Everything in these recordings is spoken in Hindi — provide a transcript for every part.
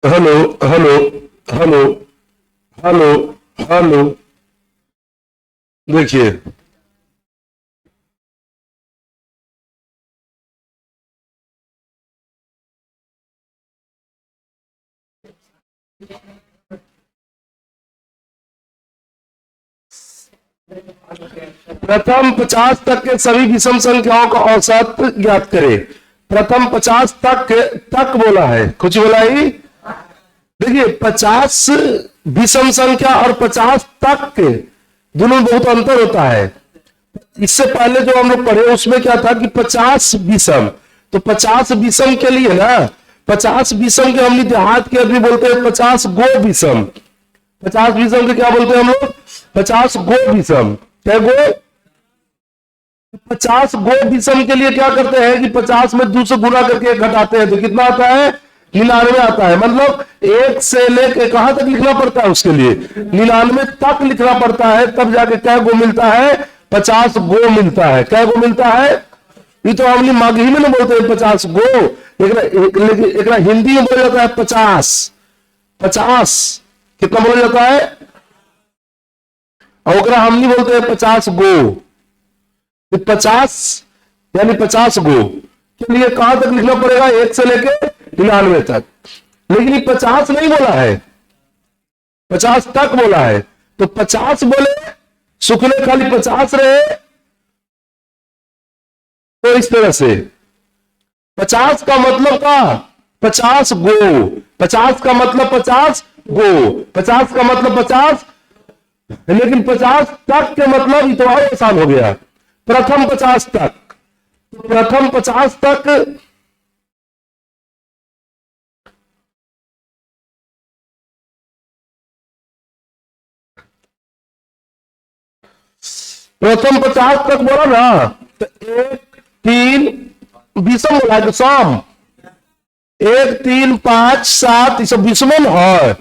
Hello. Hello. Hello. Hello. Hello. देखिए, प्रथम 50 तक के सभी विषम संख्याओं का औसत ज्ञात करें। प्रथम 50 तक बोला है, कुछ बोला ही। देखिए, 50 विषम संख्या और 50 तक के दोनों में बहुत अंतर होता है। इससे पहले जो हम लोग पढ़े उसमें क्या था कि 50 विषम, तो 50 विषम के लिए ना, 50 विषम के हम देहात के आदमी बोलते हैं 50 गो विषम। 50 विषम के क्या बोलते हैं हम लोग? 50 गो विषम। क्या गो? 50 गो विषम के लिए क्या करते हैं कि 50 में 2 से गुना करके एक घटाते हैं, तो कितना आता है? 99 आता है। मतलब एक से लेके कहां तक लिखना पड़ता है उसके लिए? 99 तक लिखना पड़ता है, तब जाके क्या गो मिलता है? 50 गो मिलता है। क्या गो मिलता है? ये तो हम माघी में ना बोलते हैं 50 गो, लेकिन एक हिंदी में बोला जाता है 50। 50 कितना बोला जाता है? और ओकरा हम नहीं बोलते हैं 50 गो। 50 यानी 50 गो के लिए कहां तक लिखना पड़ेगा? एक से लेके 99 तक। लेकिन ये 50 नहीं बोला है, 50 तक बोला है। तो 50 बोले, सुखने खाली 50 रहे, तो इस तरह से 50 का मतलब का 50 गो। 50 का मतलब 50 गो। 50 का मतलब 50। लेकिन 50 तक के मतलब ये तो और आसान हो गया। प्रथम 50 तक, तो प्रथम 50 तक, प्रथम 50 तक बोला ना, तो एक तीन विषम बोला है, तो सम। एक तीन पांच सात ये सब विषम है।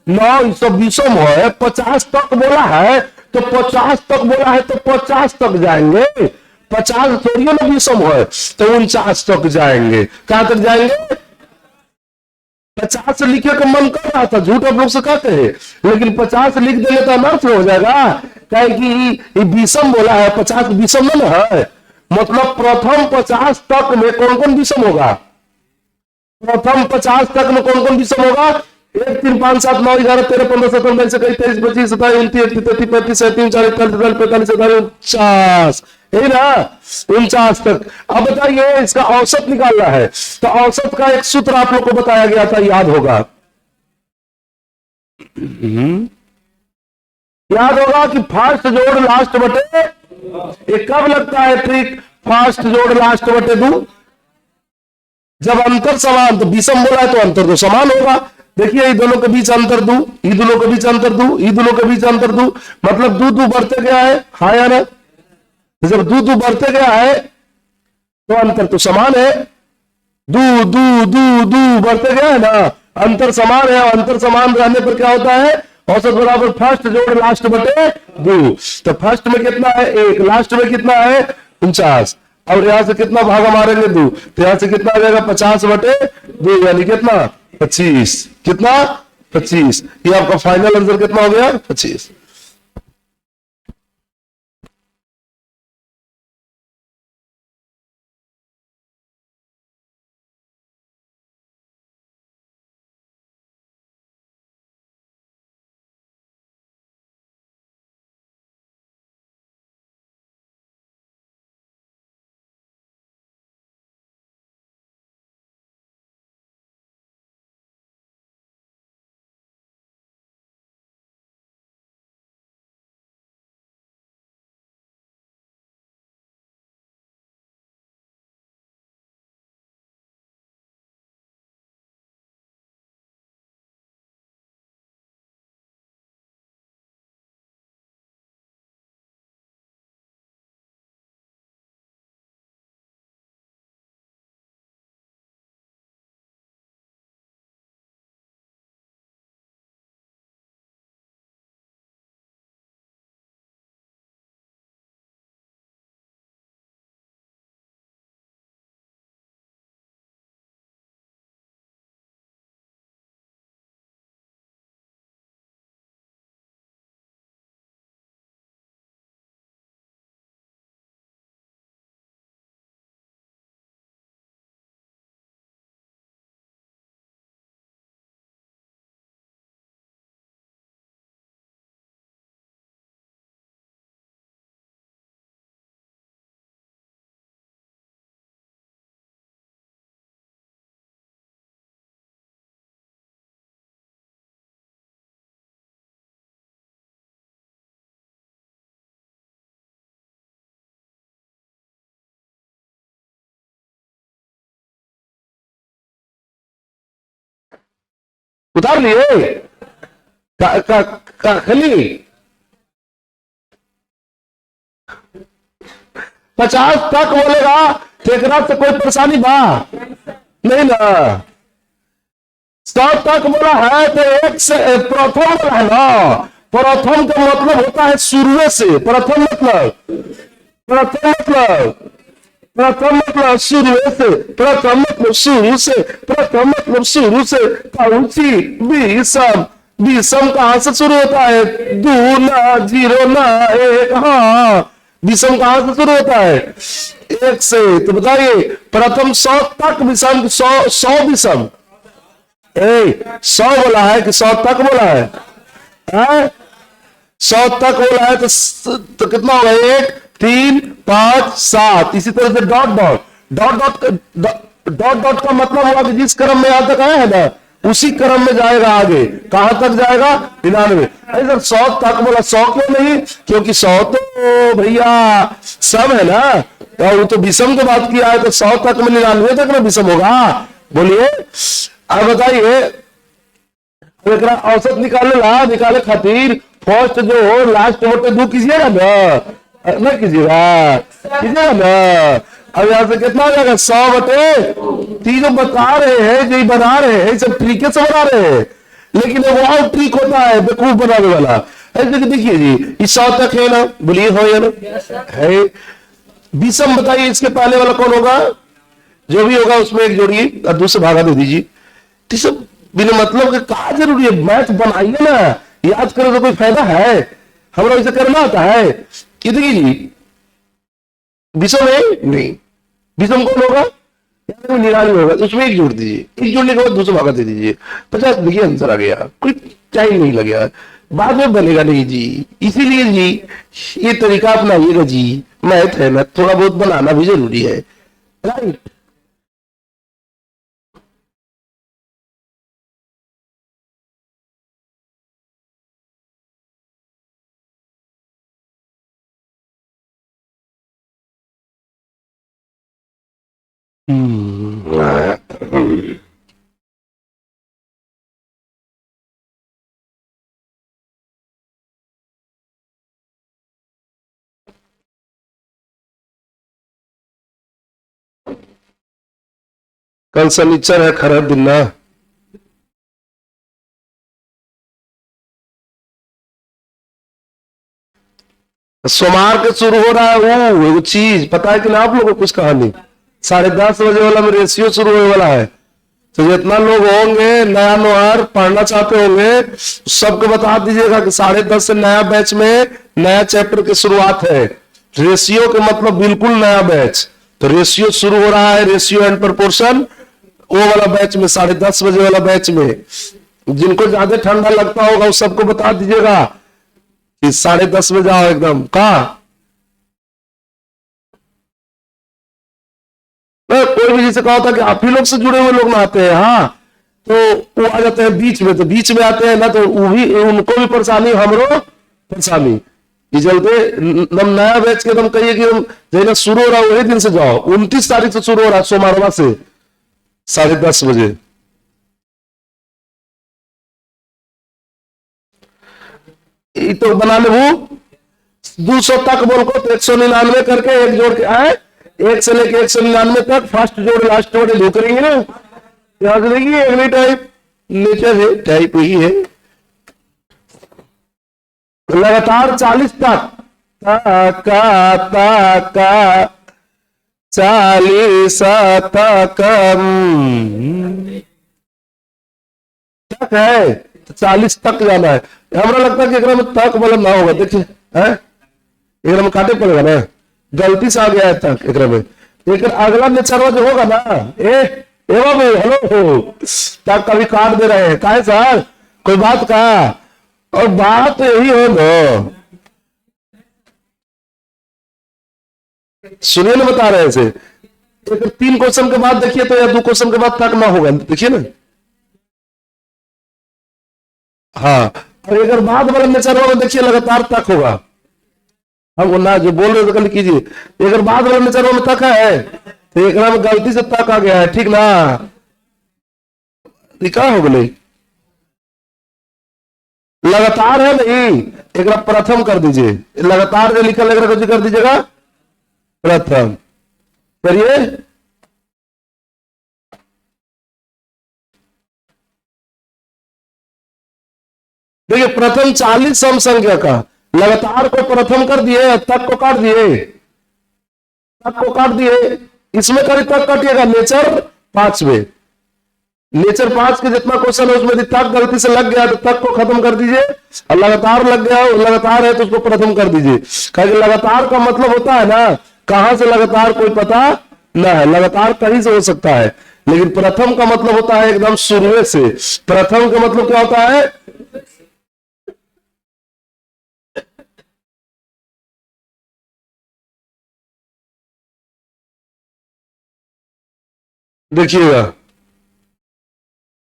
नौ ये सब विषम है। 50 तक बोला है, तो 50 तक बोला है तो 50 तक जाएंगे। 50 थोड़ी ना विषम है, तो 49 तक जाएंगे। कहां तक जाएंगे? 50 लिखे का मन कर रहा था, झूठ आप लोग से कहते हैं, लेकिन 50 लिख देंगे तो अनर्थ हो जाएगा। क्या कि ये विषम बोला है, 50 विषम में ना है। मतलब प्रथम 50 तक में कौन कौन विषम होगा? प्रथम 50 तक में कौन कौन विषम होगा? एक तीन पांच सात नौ ग्यारह तेरह पंद्रह सत्रह उन्नीस इक्कीस तेईस पच्चीस सत्ताईस उनतीस इकतीस तैतीस पैंतीस सैंतीस 40 41 42 43 45 यही ना, 49 तक। अब बताइए, इसका औसत निकालना है, तो औसत का एक सूत्र आप लोग को बताया गया था, याद होगा। याद होगा कि फर्स्ट जोड़ लास्ट बटे, ये कब लगता है ट्रिक? फर्स्ट जोड़ लास्ट बटे दो, जब अंतर समान, तो विषम बोला है तो अंतर तो समान होगा। देखिए, ये दोनों के बीच अंतर दू, ये दोनों के बीच अंतर दू, ये दोनों के बीच अंतर दू, मतलब दू दू बढ़ते गया है, हाँ या ना? तो जब दू दू बढ़ते गया है, तो अंतर तो समान है। दू दू दू दू बढ़ते गया है ना, अंतर समान है। और अंतर समान रहने पर क्या होता है? औसत बराबर फर्स्ट जोड़ लास्ट बटे दो। तो फर्स्ट में कितना है? एक। लास्ट में कितना है? 49। और यहां से कितना भागा मारेंगे? दो, तो यहां से कितना आ जाएगा? 50 बटे दो, यानी कितना? 25। कितना? 25। ये आपका फाइनल आंसर कितना हो गया? 25। उतार लिए खाली 50 तक बोलेगा तो एक से कोई परेशानी बा नहीं ना। 100 तक बोला है तो एक से प्रथम बोला है ना। प्रथम का मतलब होता है शुरू से। प्रथम मतलब शुरू से। प्रथम मतलब शुरू से। प्रथम मतलब शुरू से। कौची विषम। विषम कहां से शुरू होता है? 2 ना 0 ना 1। हाँ, विषम कहां से शुरू होता है? 1 से। तो बताइए प्रथम 100 तक विषम 100 विषम 100 बोला है कि 100 तक बोला है? 100 तक बोला है तो कितना होगा? 1 3 5 7। इसी तरह से dot dot dot dot dot dot का मतलब हुआ कि जिस क्रम में यहां तक आया है ना उसी क्रम में जाएगा आगे। कहां तक जाएगा? 99। अरे सर 100 तक बोला, 100 क्यों नहीं? क्योंकि 100 तो भैया सब है ना। तो वो तो विषम की बात किया है तो 100 तक में 99 तक में विषम होगा। बोलिए अब बताइए औसत निकाले खातिर फर्स्ट जो हो लास्ट बटे 2 कीजिएगा ना कीजिएगा ना। अब यहाँ से कितना हो जाएगा? 100 बटे 3 बता रहे हैं जो बना रहे हैं सब तरीके से बना रहे हैं, लेकिन वो और ट्रिक होता है बेवकूफ बनाने वाला। ऐसे देखिए जी इस 100 तक है ना, बोलिए हो या ना है। विषम बताइए इसके पहले वाला कौन होगा? जो भी होगा उसमें एक जोड़िए और दूसरे भागा दे दीजिए। तो सब बिना मतलब के कहा जरूरी है? मैथ बनाइए ना, याद करो तो कोई फायदा है? हमरा इसे करना आता है? देखिए जी विषम है नहीं, विषम कौन होगा? 99 होगा, उसमें एक जोड़ दीजिए। एक जोड़ने के बाद दूसरा भागा दे दीजिए। 50 देखिए आंसर आ गया। कोई टाइम नहीं लगेगा, बाद में बनेगा नहीं जी। इसीलिए जी ये तरीका अपनाइएगा जी। मैथ है ना, थोड़ा बहुत बनाना भी जरूरी है, राइट। कल शनिचर है, खराब दिन ना। सोमवार के शुरू हो रहा है वो चीज पता है कि ना आप लोगों को? कुछ कहानी 10:30 बजे वाला में रेशियो शुरू होने वाला है। तो जितना लोग होंगे नया नोहर पढ़ना चाहते होंगे सबको बता दीजिएगा कि 10:30 से नया बैच में नया चैप्टर की शुरुआत है। रेशियो के मतलब बिल्कुल नया बैच। तो रेशियो शुरू हो रहा है, रेशियो एंड प्रोपोर्शन, वो वाला बैच में 10:30 बजे वाला बैच में। जिनको ज्यादा ठंडा लगता होगा उस सबको बता दीजिएगा कि 10:30 बजे आओ एकदम। कहा कोई भी जैसे कहा होता कि आप ही लोग से जुड़े हुए लोग ना आते हैं, हाँ तो वो आ जाते हैं बीच में। तो बीच में आते हैं ना तो वो भी उनको भी परेशानी, हमरो परेशानी। ये चलते नम नया बैच के तुम कहिए कि हम जैसे शुरू हो रहा है वही दिन से जाओ। 29 तारीख से शुरू हो रहा है सोमवार से 10:30 बजे। तो बना ले वो 200 तक बोल को तो 199 करके एक जोड़ के आए, 1 से लेके 199 तक फर्स्ट जोड़ लास्ट जोड़ दो करेंगे ना। यहां से देखिए अगली टाइप नेचर है, टाइप वही है। लगातार 40 तक का 40 तक तक है तो 40 तक जाना है। हमारा लगता है कि एक में तक मतलब ना होगा। देखिए है एक में काटे पड़ेगा ना, गलती से आ गया है तक एक में। लेकिन अगला नेचरवा जो होगा ना ए बाबू हेलो तक कभी काट दे रहे हैं काहे सर? कोई बात कहा? और बात यही हो ना, सुनिए ना बता रहे हैं। एक 3 क्वेश्चन के बाद देखिए तो या 2 क्वेश्चन के बाद तक ना होगा, देखिए ना। हाँ और अगर बाद वाला नेचर होगा देखिए लगातार तक होगा। हम ना जो बोल रहे थे कल कीजिए, अगर बाद वाला नेचर में तक है तो एक में गलती से तक आ गया है, ठीक ना? क्या हो गई? लगातार है नहीं, एक प्रथम कर दीजिए, लगातार जो लिखा लग रहा है कर दीजिएगा प्रथम। करिए, देखिए प्रथम 40 सम संख्या का लगातार को प्रथम कर दिए, तक को काट दिए, तक को काट दिए, इसमें कभी तक काटिएगा नेचर 5 में, नेचर 5 के जितना क्वेश्चन है उसमें यदि तक गलती से लग गया तो तक को खत्म कर दीजिए, और लगातार लग गया, लगातार है तो उसको प्रथम कर दीजिए। क्योंकि लगातार का मतलब होता है ना, कहां से लगातार कोई पता ना है, लगातार कहीं से हो सकता है, लेकिन प्रथम का मतलब होता है एकदम शुरू से। प्रथम का मतलब क्या होता है, देखिएगा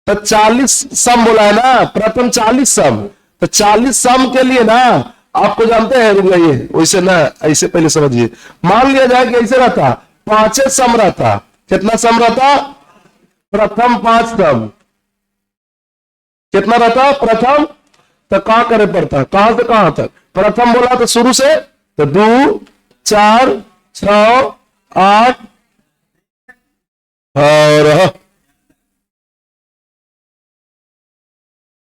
तो 40 सम बोला है ना, प्रथम 40 सम, तो 40 सम के लिए ना आपको जानते हैं, रुक जाइए वैसे ना, ऐसे पहले समझिए। मान लिया जाए कि ऐसे रहता, 5 सम रहता, कितना सम रहता, प्रथम 5 सम, कितना रहता प्रथम, तो कहां करे पड़ता, कहां से कहां तक, प्रथम बोला तो शुरू से, तो 2 4 6 8 और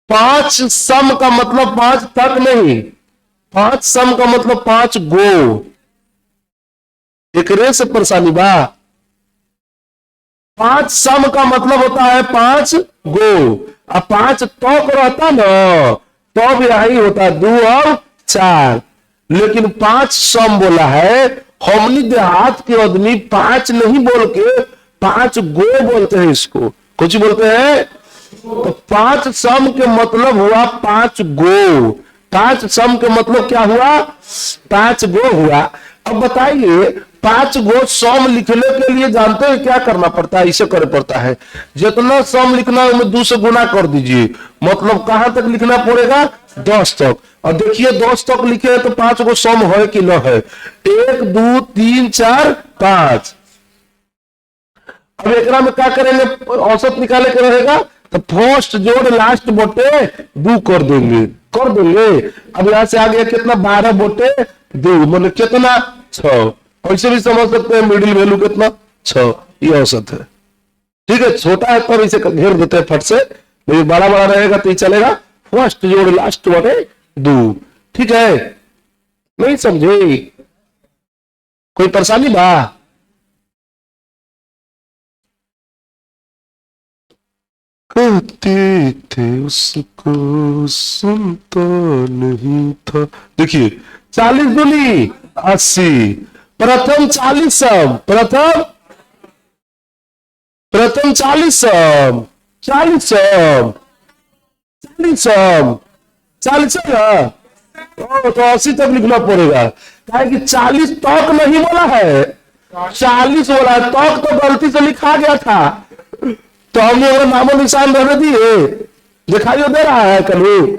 5 सम का मतलब 5 तक नहीं, 5 सम का मतलब 5 गो, एक रे से परेशानी बा। 5 सम का मतलब होता है 5 गो, अब 5 तक रहता ना तो भी यही होता है 2 और 4, लेकिन 5 सम बोला है। हमनी देहात के आदमी 5 नहीं बोल के 5 गो बोलते हैं, इसको कुछ बोलते हैं, तो 5 सम के मतलब हुआ 5 गो, 5 सम के मतलब क्या हुआ, 5 गो हुआ। अब बताइए 5 गो सम लिखने के लिए जानते हैं क्या करना पड़ता है, इसे कर पड़ता है, जितना सम लिखना है उनमें 2 से गुना कर दीजिए, मतलब कहां तक लिखना पड़ेगा, 10 तक। और देखिए 10 तक लिखे तो 5 गो सम है कि न है, 1 2 3 4 5। अब एक में क्या करेंगे, औसत निकाले के रहेगा, तो फर्स्ट जोड़ लास्ट बोटे 2 कर देंगे, कर देंगे। अब यहां से आ गया कितना, 12 बोटे 2, मतलब कितना 6, ऐसे भी समझ सकते हैं मिडिल वैल्यू कितना 6, ये औसत है। ठीक है, छोटा है तब इसे घेर देते हैं फट से, लेकिन बड़ा बड़ा रहेगा तो ये चलेगा, फर्स्ट जोड़ लास्ट बोटे 2। ठीक है, नहीं समझे, कोई परेशानी बा, कहते थे उसको सुनता नहीं था। देखिए 40 दूनी 80, प्रथम 40 सम, प्रथम 40 सम, 40 सम, 40 सम, 40 है, तो 80 तक लिखना पड़ेगा, कि 40 तक नहीं बोला है, 40 बोला है, तक तो गलती से लिखा गया था, तो हमने अगर नामो निशान रहने दिए, दिखाई दे रहा है कभी,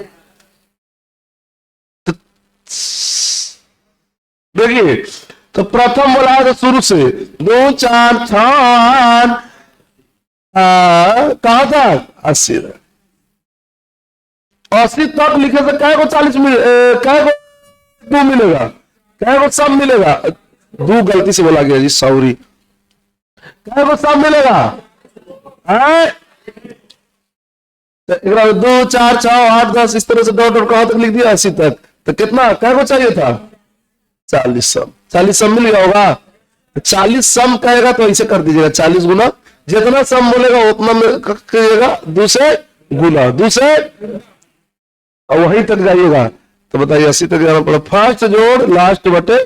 तो देखिए तो प्रथम बोला है तो शुरू से 2 4 6 कहां तक 80, 80 तक लिखे तो क्या को 40 क्या को 2 मिलेगा, क्या को सब मिलेगा, 2 गलती से बोला गया जी, सॉरी, क्या को सब मिलेगा, तो 2 4 6 8 10 इस तरह से डॉट डॉट कहां तक लिख दिया 80 तक, तो कितना क्या को चाहिए था, 40 सम, 40 सम मिल गया होगा। 40 सम कहेगा तो ऐसे कर दीजिएगा, 40 गुना, जितना सम बोलेगा उतना में करिएगा, 2 से गुना, 2 से, और वहीं तक जाइएगा, तो बताइए 80 तक जाना पड़ा। फर्स्ट जोड़ लास्ट बटे,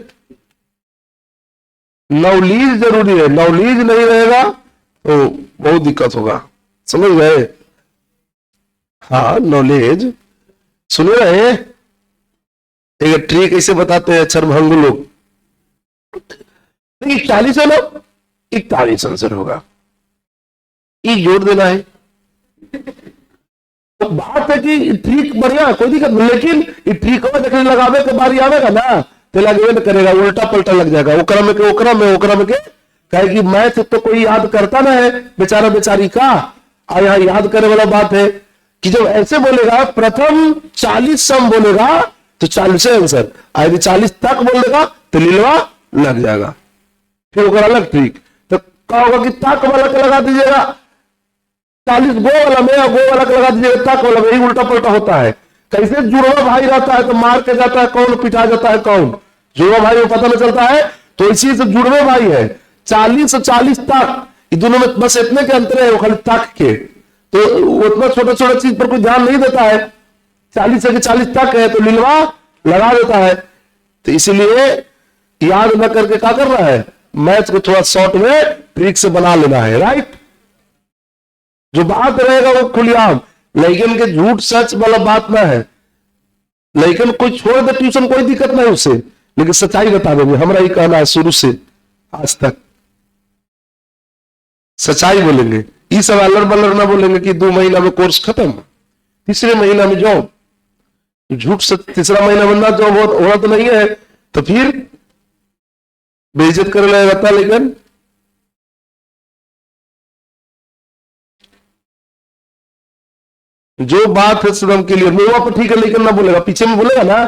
नवलीज जरूरी है, नवलीज नहीं रहेगा तो बहुत दिक्कत होगा, समझ गए, हाँ नॉलेज सुन रहे, एक ट्रिक ऐसे बताते हैं छरभंग लोग, 40 है ना, 41 आंसर होगा, ये जोड़ देना है। तो बात है कि ट्रिक बढ़िया, कोई दिक्कत नहीं, लेकिन ये ट्रिक देखने लगावे के बारी आवेगा ना तो लगवे न करेगा, उल्टा पलटा लग जाएगा, ओकरा में के कहे कि मैथ तो कोई याद करता ना है बेचारा बेचारी का, और यहाँ याद करने वाला बात है कि जब ऐसे बोलेगा प्रथम 40 सम बोलेगा तो 40 आंसर, यदि 40 तक बोलेगा तो लीलवा लग जाएगा। फिर होगा अलग ट्रिक, तो क्या होगा कि तक वाला का लगा दीजिएगा 40 गो वाला में, गो वाला का लगा दीजिएगा तक वाला में, यही उल्टा पलटा होता है। कैसे जुड़वा भाई रहता है तो मार के जाता है कौन, पिटा जाता है कौन, जुड़वा भाई को पता नहीं चलता है। तो इसी से जुड़वे भाई है 40 और 40 तक, दोनों में बस इतने के अंतर है, वो खाली तक के, तो उतना छोटा छोटा चीज पर कोई ध्यान नहीं देता है। 40 से 40 तक है तो लीलवा लगा देता है। तो इसीलिए याद न करके क्या कर रहा है, मैथ को थोड़ा शॉर्ट में ट्रिक से बना लेना है, राइट। जो बात रहेगा वो खुलेआम, लेकिन के झूठ सच वाला बात ना है। लेकिन कोई छोड़ दे ट्यूशन कोई दिक्कत नहीं उससे, लेकिन सच्चाई बता देंगे। हमारा ही कहना है शुरू से आज तक सच्चाई बोलेंगे, ये सब अलर बलर ना बोलेंगे कि 2 महीना में कोर्स खत्म, तीसरे महीना में जॉब। झूठ से तीसरा महीना बनना जॉब होना तो नहीं है, तो फिर बेइज्जत कर लगता। लेकिन जो बात है एकदम क्लियर, मेरा पर ठीक है, लेकिन ना बोलेगा, पीछे में बोलेगा ना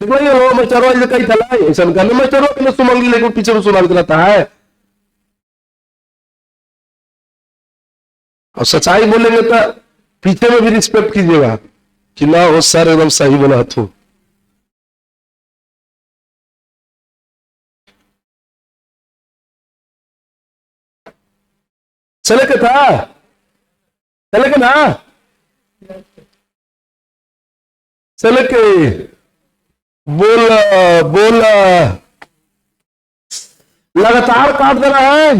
मास्टरों कई थला ऐसा मास्टरों के सुमंगी, लेकिन पीछे में सुना रहता है। और सच्चाई बोलेंगे तो पीछे में भी रिस्पेक्ट कीजिएगा कि ना वो सर एकदम सही बोला तो। चले के था, चले के ना, चले के बोला बोला लगातार काट देना है,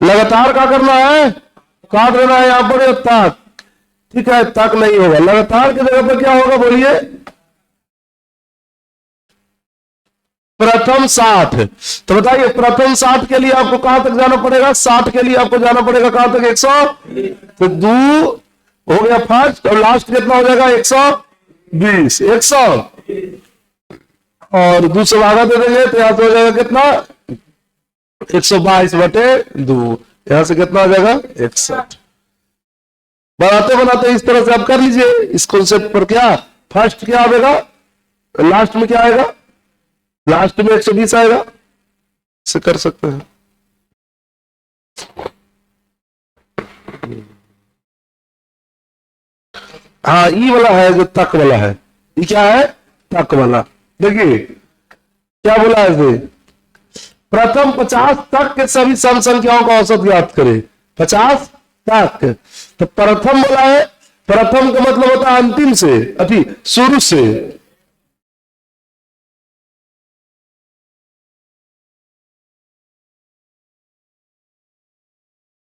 लगातार क्या करना है, काट देना है यहां पर तक, ठीक है। तक नहीं होगा, लगातार की जगह पर क्या होगा बोलिए, प्रथम 60। तो बताइए प्रथम 60 के लिए आपको कहां तक जाना पड़ेगा, 60 के लिए आपको जाना पड़ेगा कहां तक, 100। तो 2 हो गया फर्स्ट, और लास्ट कितना हो जाएगा 120, 100 और 2 से भागा दे देंगे तो यहां से हो जाएगा कितना 122/2, यहां से कितना हो जाएगा 61। बनाते बनाते इस तरह से आप कर लीजिए इस कॉन्सेप्ट पर। क्या फर्स्ट क्या आएगा, लास्ट में क्या आएगा, लास्ट में 120 आएगा, इसे कर सकते हैं। हाँ ई वाला है जो तक वाला है, ये क्या है तक वाला। देखिए क्या बोला है इसे, प्रथम 50 तक के सभी सम संख्याओं का औसत ज्ञात करें, 50 तक। तो प्रथम बोला है, प्रथम का मतलब होता है अंतिम से, अभी शुरू से।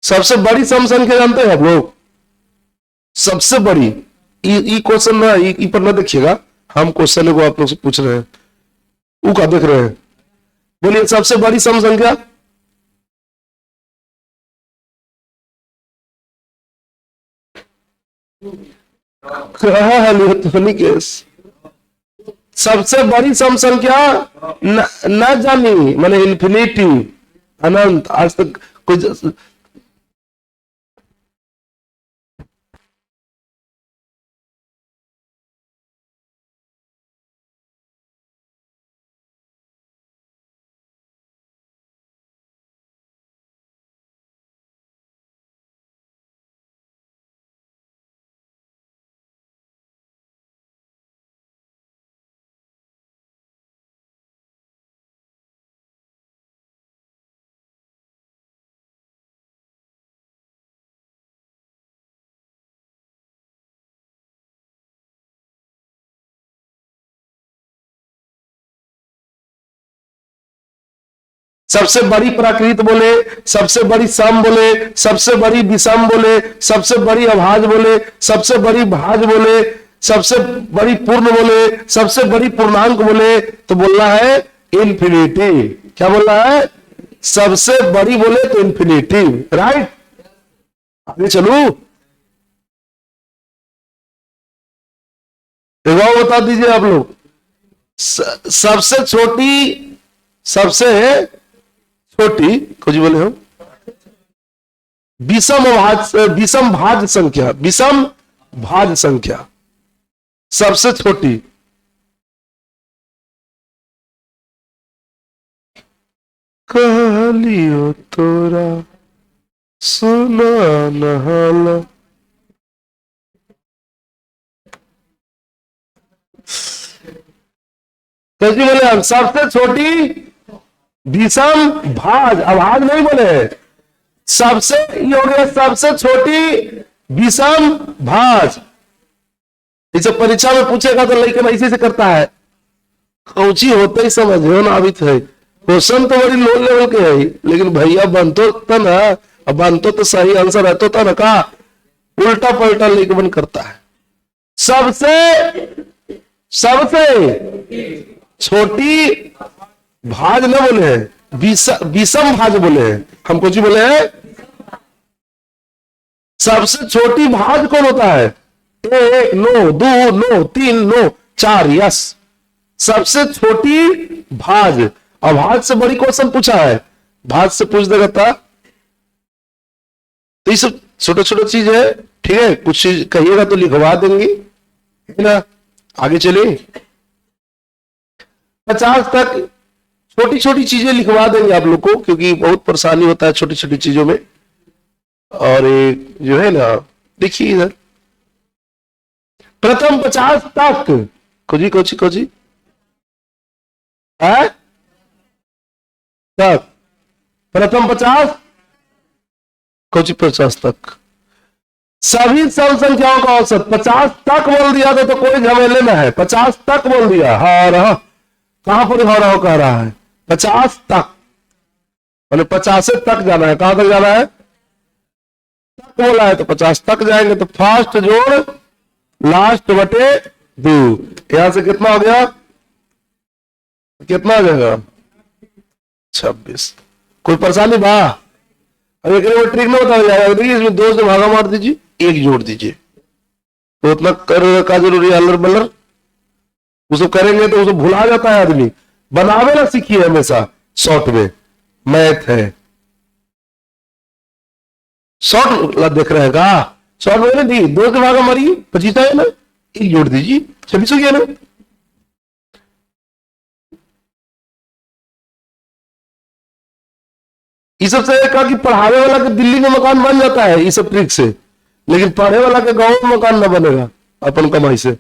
सबसे बड़ी सम संख्या जानते हैं आप लोग, सबसे बड़ी, ई क्वेश्चन ना ई पर ना देखिएगा, हम क्वेश्चन को आप लोग से पूछ रहे हैं, वो का देख रहे हैं। बोलिए सबसे बड़ी सम संख्या, सबसे बड़ी सम संख्या न जानी माने इन्फिनिटी, अनंत। आज तक कुछ सबसे बड़ी प्राकृत बोले, सबसे बड़ी सम बोले, सबसे बड़ी विषम बोले, सबसे बड़ी अभाज बोले, सबसे बड़ी भाज बोले, सबसे बड़ी पूर्ण बोले, सबसे बड़ी पूर्णांक बोले, तो बोलना है इन्फिनिटी। क्या बोलना है, सबसे बड़ी बोले तो इन्फिनिटी, राइट। आगे चलू, एक और बता दीजिए आप लोग, सबसे छोटी, सबसे छोटी कुछ बोले हो, विषम भाज्य संख्या, विषम भाज्य संख्या सबसे छोटी। कहलियो तोरा सुना नहाला, कैसी बोले हम? सबसे छोटी विषम भाज, अभाज नहीं बोले, सबसे, ये हो गया सबसे छोटी विषम भाज। इसे परीक्षा में पूछेगा तो लेकिन ऐसे से करता है, ऊंची होते ही समझो ना। अभी तो है क्वेश्चन तो बड़ी लो लेवल के है, लेकिन भैया बनतो था ना, अब बनतो तो सही आंसर रहता था ना, का उल्टा पलटा लेके बन करता है। सबसे छोटी भाज न बोले हैं, विषम भाज बोले हैं। हम कुछ बोले हैं सबसे छोटी भाज कौन होता है? 1 9 2 9 3 9 4, यस, सबसे छोटी भाज। और भाज से बड़ी क्वेश्चन पूछा है, भाज से पूछ देगा था। तो ये सब छोटे छोटे चीज है, ठीक है। कुछ चीज कहिएगा तो लिखवा देंगे, है ना। आगे चलिए, 50 तक छोटी छोटी चीजें लिखवा देंगे आप लोग को, क्योंकि बहुत परेशानी होता है छोटी छोटी चीजों में। और एक जो है ना, देखिए इधर प्रथम 50 तक खोजी खोजी खोजी है तक, प्रथम 50 खोजी 50 तक सभी सम संख्याओं का औसत। 50 तक बोल दिया तो कोई झमेले में है, 50 तक बोल दिया। हाँ रहा, कहां पर हो रहा कह रहा है 50 तक, मैंने 50 तक जाना है। कहां तक जाना है? तक बोला है तो 50 तक जाएंगे। तो फर्स्ट जोड़ लास्ट बटे 2, यहां से कितना हो गया? कितना हो जाएगा? 26। कोई परेशानी बा? अब एक ट्रिक में बता जाएगा, देखिए इसमें 2 से भागा मार दीजिए, 1 जोड़ दीजिए, तो उतना कर का जरूरी है अल्लर बल्लर। उसको करेंगे तो उसको भुला जाता है आदमी। बनावे ना सीखिए हमेशा, शॉर्ट में मैथ है। शॉर्ट देख रहे हैं का? शॉर्ट में दी 2 से भागा मारिए, 25 है ना, 1 जोड़ दीजिए, 26 हो गया ना। ये सब से कहा कि पढ़ावे वाला के दिल्ली में मकान बन जाता है, ये सब ट्रिक से, लेकिन पढ़े वाला के गांव में मकान ना बनेगा अपन कमाई से।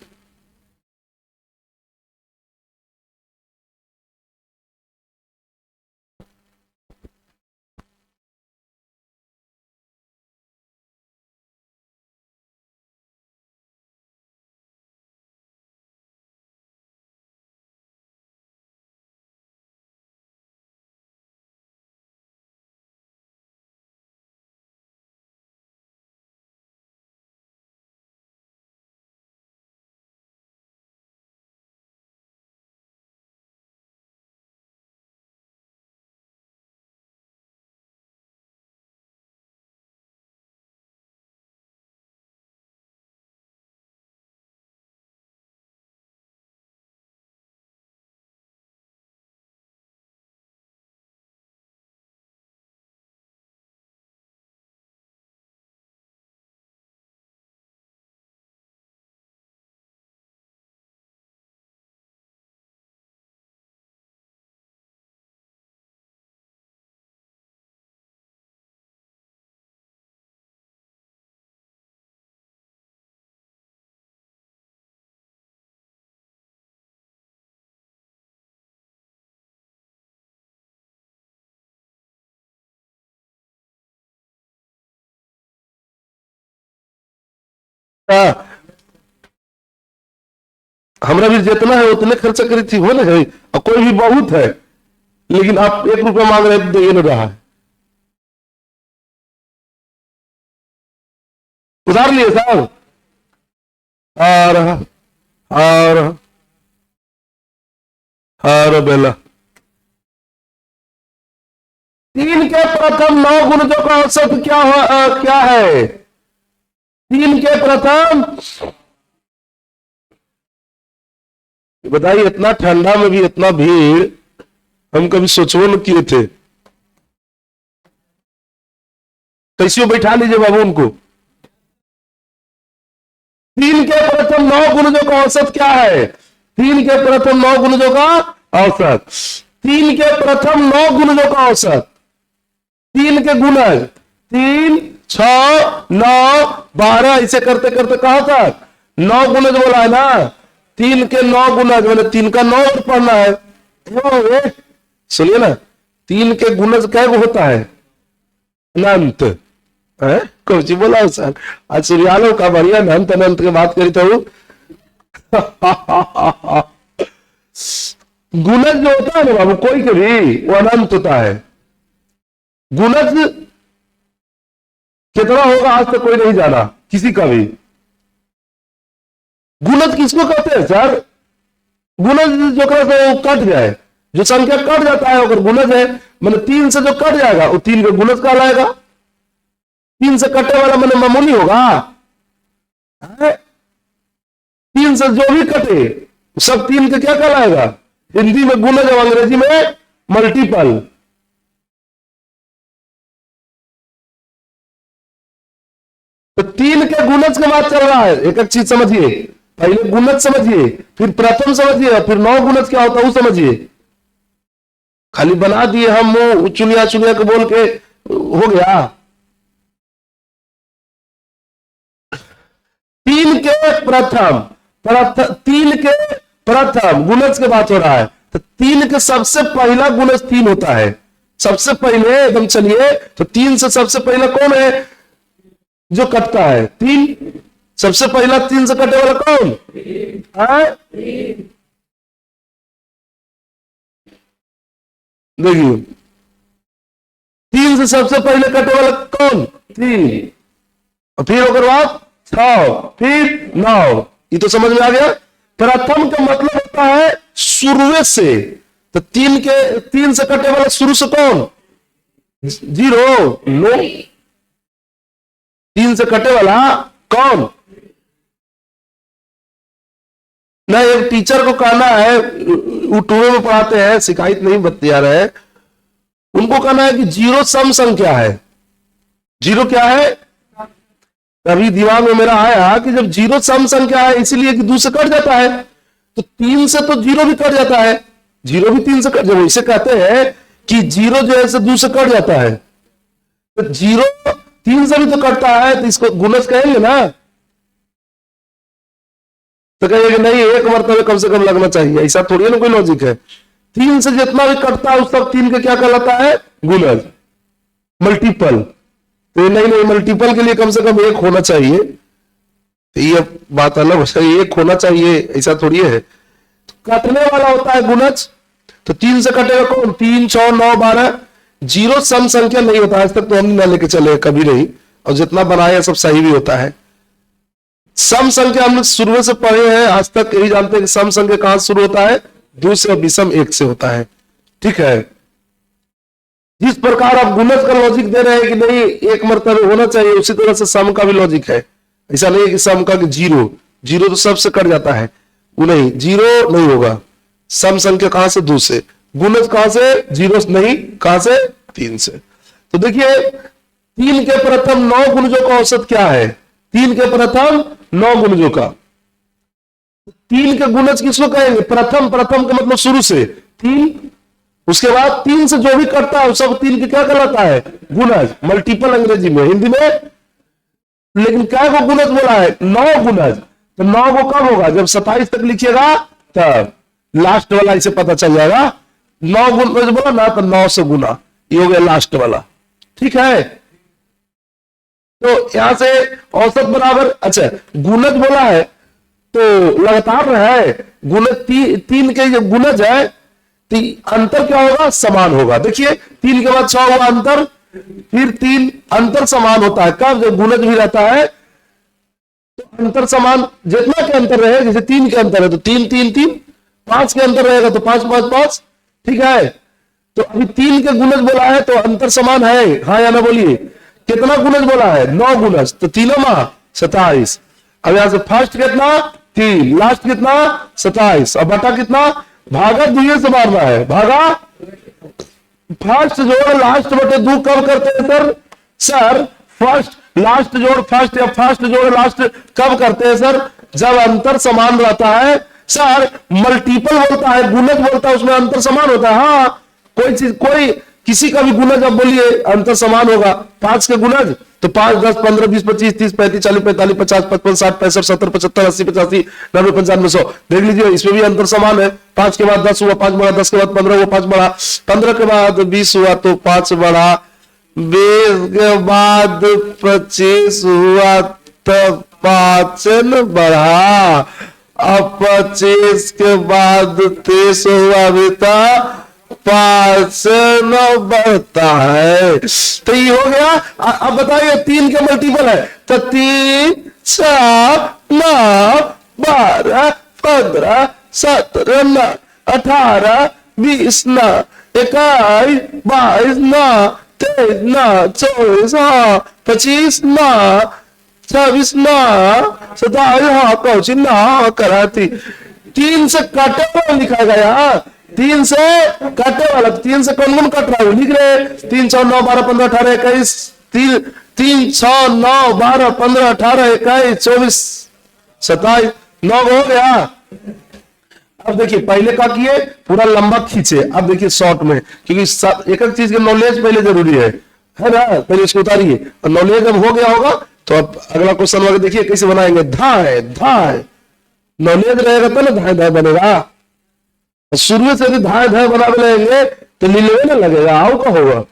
हमरा भी जितना है उतने खर्चा करी थी, हो ना है। और कोई भी बहुत है, लेकिन आप 1 रुपया मांग रहे दे नहीं रहा है। उधार लिए साहब, आ रहा आ रहा आ रहा बेला। 3 के प्रथम 9 गुणजों का औसत क्या क्या है? 3 के प्रथम, बताइए, इतना ठंडा में भी इतना भीड़ हम कभी सोचो न किए थे। कैसे बैठा लीजिए बाबू उनको। 3 के प्रथम 9 गुणजों का औसत क्या है? 3 के प्रथम 9 गुणजों का औसत, 3 के प्रथम 9 गुणजों का औसत, 3 के गुणज 3, 6, 9, 12 इसे करते करते कहां तक 9 गुणज बोला है ना। 3 के 9 गुणज मैंने 3 का 9 पढ़ना है। सुनिए ना, 3 के गुणज क्या होता है? अनंत है। कुछ बोला सर, आज सूर्यालों का बढ़िया अनंत अनंत की बात करी तो गुणज जो होता है ना बाबू कोई के भी, वो अनंत होता है। गुणज कितना होगा आज तक कोई नहीं जाना किसी का भी। गुणज किसको कहते हैं सर? गुणज जो कहते हैं वो कट जाए, जो संख्या कट जाता है अगर गुणज है, मैंने 3 से जो कट जाएगा वो 3 का गुणज कहलाएगा। 3 से कटे वाला मैंने मामूली होगा। 3 से जो भी कटे सब 3 का क्या कहलाएगा? हिंदी में गुणज और अंग्रेजी में मल्टीपल। तो 3 के गुणज के बाद चल रहा है। एक एक चीज समझिए, पहले गुणज समझिए, फिर प्रथम समझिए, फिर 9 गुणज क्या होता है वो समझिए। खाली बना दिए हम वो चुनिया चुनिया के बोल के हो गया। 3 के प्रथम 3 के प्रथम गुणज के बात हो रहा है, तो 3 के सबसे पहला गुणज 3 होता है। सबसे पहले एकदम चलिए, तो 3 से सबसे पहला कौन है जो कटता है? 3। सबसे पहला 3 से कटे वाला कौन है? देखिए 3 से सबसे पहले कटे वाला कौन? 3। और फिर ओकर बाद 6, फिर 9। ये तो समझ में आ गया। प्रथम का मतलब होता है शुरू से। तो 3 से कटे वाला शुरू से कौन? 0। नो, 3 से कटे वाला कौन? ना एक टीचर को कहना है, यूट्यूब में पढ़ाते हैं, शिकायत नहीं बतिया रहे हैं, उनको कहना है कि 0 सम संख्या है। 0 क्या है? अभी दिमाग में मेरा आया कि जब 0 सम संख्या है इसीलिए कि 2 से कट जाता है, तो 3 से तो 0 भी कट जाता है। 0 भी 3 से कट, जब इसे कहते हैं कि 0 जो है 2 से कट जाता है, तो 0 3 से भी तो कटता है, तो इसको गुणज कहेंगे ना। तो कहेंगे नहीं, एक मरतबे कम से कम लगना चाहिए, ऐसा थोड़ी ना कोई लॉजिक है। 3 से जितना भी कटता है उस सब 3 का क्या कहलाता है? गुणज, मल्टीपल। तो नहीं, मल्टीपल के लिए कम से कम 1 होना चाहिए। तो ये बात अलग हो सकती है, 1 होना चाहिए ऐसा थोड़ी है। तो कटने वाला होता है गुणज। तो 3 से कटेगा कौन? 3, 6, 9, 12। 0 सम संख्या नहीं होता, आज तक तो हम ना लेके चले कभी नहीं, और जितना बनाया सब सही भी होता है। सम संख्या हम लोग शुरू से पढ़े हैं, आज तक यही जानते हैं कि सम संख्या कहां शुरू होता है? 2 से, विषम 1 से होता है। ठीक है। जिस प्रकार आप गुणज का लॉजिक दे रहे हैं कि नहीं 1 मरतबे होना चाहिए, उसी तरह से सम का भी लॉजिक है। ऐसा नहीं है कि सम का कि 0 तो सबसे कट जाता है, वो नहीं, 0 नहीं होगा। सम संख्या कहां से? 2 से। गुणज कहां से? 0 नहीं, कहां से? 3 से। तो देखिए 3 के प्रथम 9 गुणजों का औसत क्या है? 3 के प्रथम 9 गुणजों का। 3 के गुणज किसको कहेंगे? प्रथम का मतलब शुरू से 3। उसके बाद 3 से जो भी कटता है सब 3 के क्या कहलाता है? गुणज, मल्टीपल अंग्रेजी में, हिंदी में। लेकिन क्या को गुणज बोला है? 9 गुणज। तो 9 को कब होगा? जब 27 तक लिखिएगा तब लास्ट वाला इसे पता चल जाएगा। 9 गुणज बोला ना तो 9 से गुना, ये हो गया लास्ट वाला। ठीक है। तो यहां से औसत बराबर, अच्छा गुणज बोला है तो लगातार है। गुणज 3 के जो गुणज है तो अंतर क्या होगा? समान होगा। देखिए 3 के बाद 6 हुआ अंतर, फिर 3 अंतर समान होता है। कब? जब गुणज भी रहता है तो अंतर समान, जितना के अंतर रहे, जैसे 3 के अंतर है तो 3 3 3, 5 के अंतर रहेगा तो 5 5 5। ठीक है। तो अभी 3 के गुणज बोला है तो अंतर समान है, हाँ या ना बोलिए। कितना गुणज बोला है? 9 गुणज। तो 3 मा 27। अब यहां से फर्स्ट कितना? 3, लास्ट कितना? 27, और बटा कितना? भागा 2 से मारना है, भागा फर्स्ट जोड़ लास्ट बटे 2 कब करते हैं सर? फर्स्ट लास्ट जोड़ फर्स्ट या फर्स्ट जोड़ लास्ट कब करते हैं सर? जब अंतर समान रहता है। सर मल्टीपल बोलता है, गुणज बोलता है, उसमें अंतर समान होता है। हाँ, कोई चीज कोई किसी का भी गुणज अब बोलिए अंतर समान होगा। 5 के गुणज तो 5, 10, 15, 20, 25, 30, 35, 40, 45, 50, 55, 60, 65, 70, 75, 80, 85, 90, 95, 100। देख लीजिए इसमें भी अंतर समान है। 5 के बाद 10 हुआ, 5 बढ़ा, 10 के बाद 15 हुआ, 5 बढ़ा, 15 के बाद 20 हुआ तो 5 बढ़ा, 20 के बाद 25 हुआ तो 5 बढ़ा, अब 25 के बाद 30 हुआ बेटा, 5 9 बढ़ता है। तो ये हो गया। अब बताइए 3 के मल्टीपल है तो 3, 4, 9, 12, 15, 17, 18, 20, 21, 22, 23, 24, 25, 26, 27, हाँ कौचिन हाँ कराती। 3 से काटे हुआ लिखा गया, 3 से काटे वाला, 3 से कौन कौन कट रहा है लिख रहे। 3, 6, 9, 12, 15, 18, 21, 3, 6, 9, 12, 15, 18, 21, 24, 27, 9 हो गया। अब देखिए पहले क्या किए, पूरा लंबा खींचे। अब देखिए शॉर्ट में, क्योंकि एक एक चीज के नॉलेज पहले जरूरी है ना, पहले इसको उतारिए। और नॉलेज जब हो गया होगा तो अब अगला क्वेश्चन वाले देखिए कैसे बनाएंगे। धाए धाए, नॉलेज रहेगा तो ना धाए धाए बनेगा। शुरू से यदि धाए धाए बना लेंगे तो लीलवे ना लगेगा, आओ का होगा।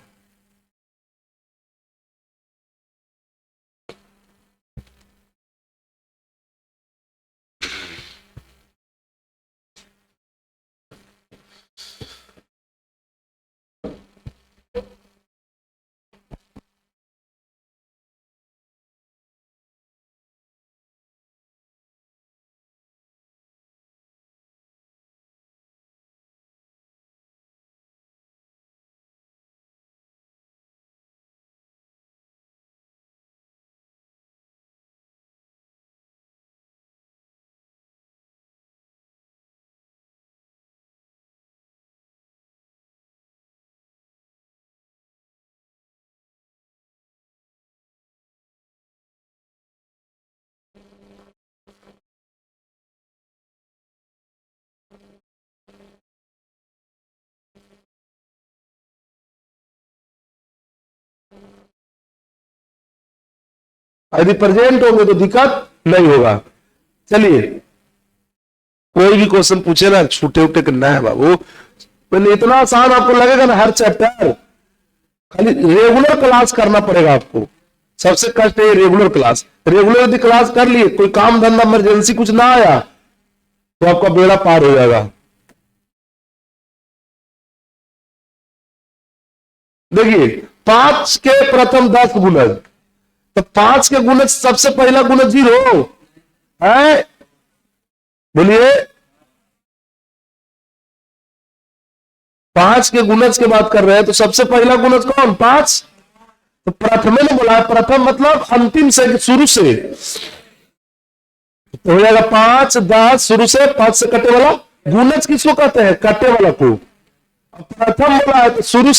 यदि प्रेजेंट होंगे तो दिक्कत नहीं होगा। चलिए कोई भी क्वेश्चन पूछे ना, छूटे उठे करना है बाबू। पहले इतना आसान आपको लगेगा ना हर चैप्टर, खाली रेगुलर क्लास करना पड़ेगा आपको। सबसे कष्ट है रेगुलर क्लास। रेगुलर यदि क्लास कर लिए, कोई काम धंधा इमरजेंसी कुछ ना आया तो आपका बेड़ा पार हो जाएगा। देखिए 5 के प्रथम 10 गुणज, तो 5 के गुणज सबसे पहला गुणज 0 है, बोलिए। 5 के गुणज की बात कर रहे हैं तो सबसे पहला गुणज कौन? 5। तो प्रथमे ने बोला है, प्रथम मतलब अंतिम से, शुरू से। तो हो जाएगा 5, 10, शुरू से 5 से कटे वाला गुणज किसको कहते हैं? कटे वाला को। प्रथम बोला है तो शुरू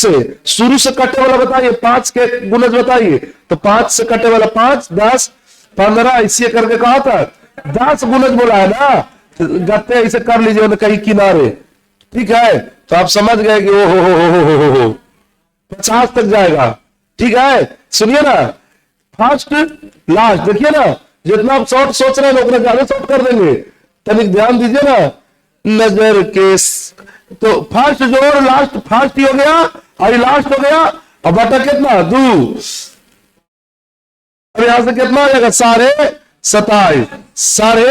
से कटे वाला बताइए। 5 के गुणज बताइए। तो 5 से कटे वाला 5, 10, 15 इसी करके कहा था। 10 गुणज बोला है ना, तो गत्ते इसे कर लीजिए ना कहीं किनारे, ठीक है। तो आप समझ गए कि ओ हो 50 तक जाएगा, ठीक है। सुनिए ना, फर्स्ट लास्ट देखिए ना, जितना आप शॉर्ट सोच रहे हैं उतना ज्यादा शॉर्ट कर देंगे। तनिक ध्यान दीजिए ना, नजर के तो फर्स्ट जोड़ लास्ट, फर्स्ट ही हो गया और लास्ट हो गया। अब बटा कितना? 2। अब यहां से कितना हो जाएगा? सारे 27, सारे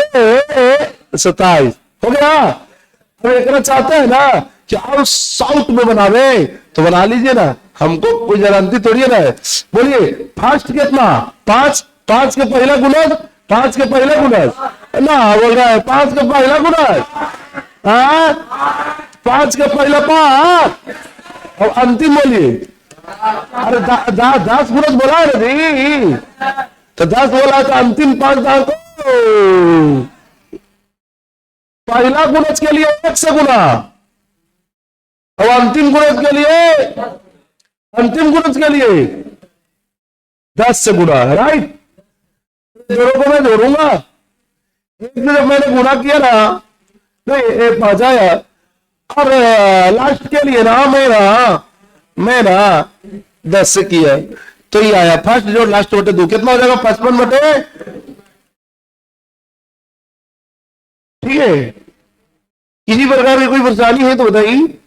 27 हो गया। अब एक चाहते हैं ना कि और साउथ में बनावे तो बना लीजिए ना, हमको कोई गारंटी थोड़ी है ना। बोलिए फर्स्ट कितना? 5, 5 के पहला गुणज, 5 के पहला गुणज ना बोल रहा है। 5 के पहला गुणज, 5 के पहला 5 और अंतिम बोलिए। अरे 10 गुणज बोला है दी, तो 10 बोला है तो अंतिम 5 दांत को पहला गुणज के लिए 1 से गुना और अंतिम गुणज के लिए 10 10 से गुणा है, राइट। जोड़ों को मैं जोड़ूंगा, एक से जब मैंने गुणा किया ना, नहीं एक 5 आया, और लास्ट के लिए ना मैं ना 10 से किया तो ये आया। फर्स्ट जोड़ लास्ट बटे 2 कितना हो जाएगा? 55 बटे, ठीक है। किसी प्रकार की कोई परेशानी है तो बताइए।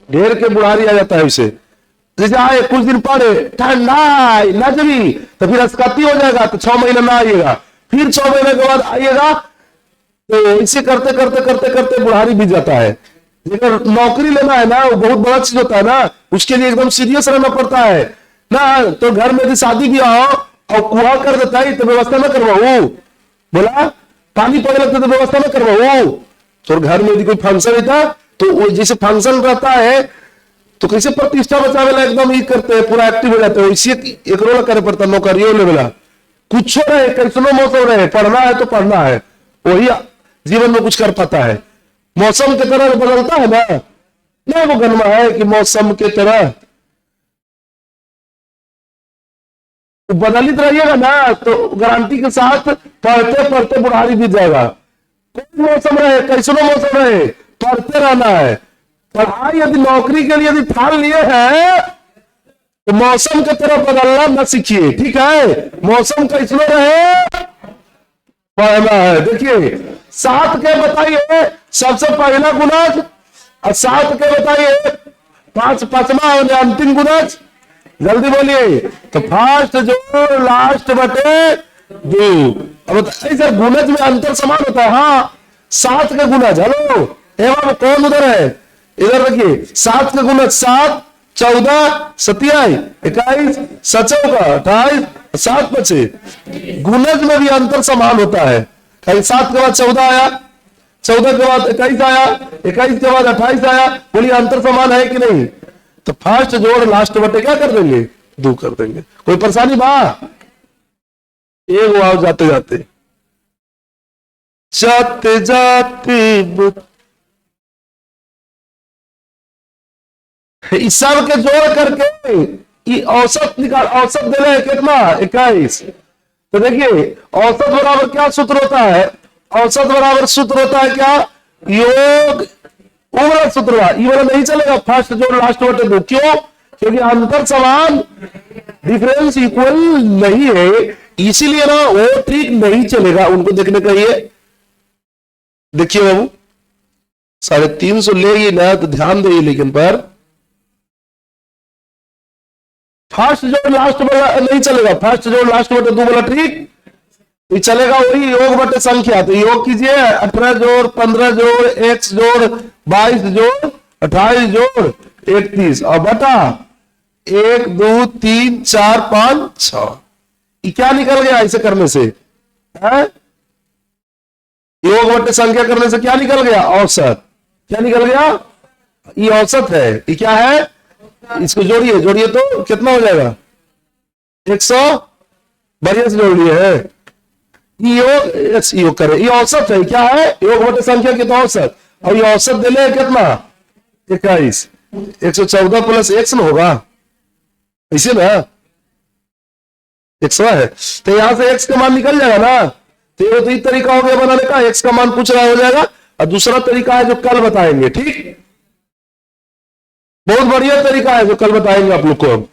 ढेर के बुढ़ारी आ जाता है इसे। जैसे आए कुछ दिन पढ़े, ठंडा ना जमी तो फिर अस्कती हो जाएगा, तो 6 महीना ना आइएगा, फिर 6 महीने के बाद आइएगा, तो इसे करते करते करते करते बुढ़ारी बीत जाता है। अगर नौकरी लेना है ना, वो बहुत बड़ा चीज होता है ना, उसके लिए एकदम सीरियस रहना पड़ता है ना। तो घर में यदि शादी किया हो और कुआ कर देता है तो व्यवस्था ना करवाऊ, बोला पानी पड़े लगता तो व्यवस्था ना करवाऊ। तो घर में यदि कोई फंक्शन रहता तो जैसे फंक्शन रहता है तो कैसे प्रतिष्ठा बचावेला एकदम ये करते हैं, पूरा एक्टिव हो जाते हैं। इसी एक रोल करे पड़ता, नौकरियों लेवला कुछ रहे, कैसनो मौसम रहे, पढ़ना है तो पढ़ना है, वही जीवन में कुछ कर पाता है। मौसम की तरह बदलता है ना वो गनमा है कि मौसम के तरह बदलित रहिएगा ना, तो गारंटी के साथ पढ़ते पढ़ते बुढ़ारी बीत जाएगा। कोई मौसम रहे, कैसनो मौसम रहे, पढ़ते रहना है। पढ़ाई यदि नौकरी के लिए यदि ठान लिए हैं तो मौसम की तरह बदलना न सीखिए, ठीक है। मौसम कैसनो रहे, पढ़ना है। देखिए 7 के बताइए सबसे पहला गुणज, और 7 के बताइए पांचवा और अंतिम गुणज, जल्दी बोलिए। तो फर्स्ट जोड़ लास्ट बटे 2। अब बताइए सर गुणज में अंतर समान होता है? हाँ 7 के गुणज, हेलो एवं कौन उधर है, इधर रखिए। 7 के गुणज 7, 14, 27, 21, 28, 7 बचे। गुणज में भी अंतर समान होता है। 7 के बाद 14 आया, 14 के बाद 21 आया, 21 के बाद 28 आया। बोलिए अंतर समान है कि नहीं? तो फर्स्ट जोड़ लास्ट बटे क्या कर देंगे? 2 कर देंगे। कोई परेशानी बा? एक वाव जाते जाते जाते जाते इस सब के जोड़ करके औसत निकाल, औसत दे रहे कितना? 21। तो देखिए औसत बराबर क्या सूत्र होता है? औसत बराबर सूत्र होता है क्या? योग, वो वाला सूत्र ये वाला नहीं चलेगा। फर्स्ट जोड़ लास्ट बटे 2, क्यों? क्योंकि अंतर समान, डिफरेंस इक्वल नहीं है, इसीलिए ना वो ठीक नहीं चलेगा। उनको देखने का ये देखिए बाबू 350 ले ना, तो ध्यान दे लेकिन पर फर्स्ट जोड़ लास्ट वाला नहीं चलेगा। फर्स्ट जोड़ लास्ट बटे 2 वाला ठीक ये चलेगा, वही योग बटे संख्या। तो योग कीजिए 18 जोड़ 15 जोड़ x जोड़ 22 जोड़ 28 जोड़ 31 और बटा 1 2 3 4 5 6। ये क्या निकल गया ऐसे करने से? है योग बटे संख्या करने से क्या निकल गया? औसत। क्या निकल गया? ये औसत है। ये क्या है? इसको जोड़िए, जोड़िए तो कितना हो जाएगा? 100। बढ़िया से जोड़ लिए है। योग करे, ये औसत है। क्या है? योग बटे संख्या की तो औसत। और ये औसत दे ले कितना 21, 114 प्लस एक्स में होगा इसे ना 100 है, तो यहां से एक्स का मान निकल जाएगा ना। तो ये तो एक तरीका हो गया बनाने का, एक्स का मान पूछ रहा हो जाएगा। और दूसरा तरीका है जो कल बताएंगे, ठीक, बहुत बढ़िया तरीका है जो कल बताएंगे आप लोग को हम।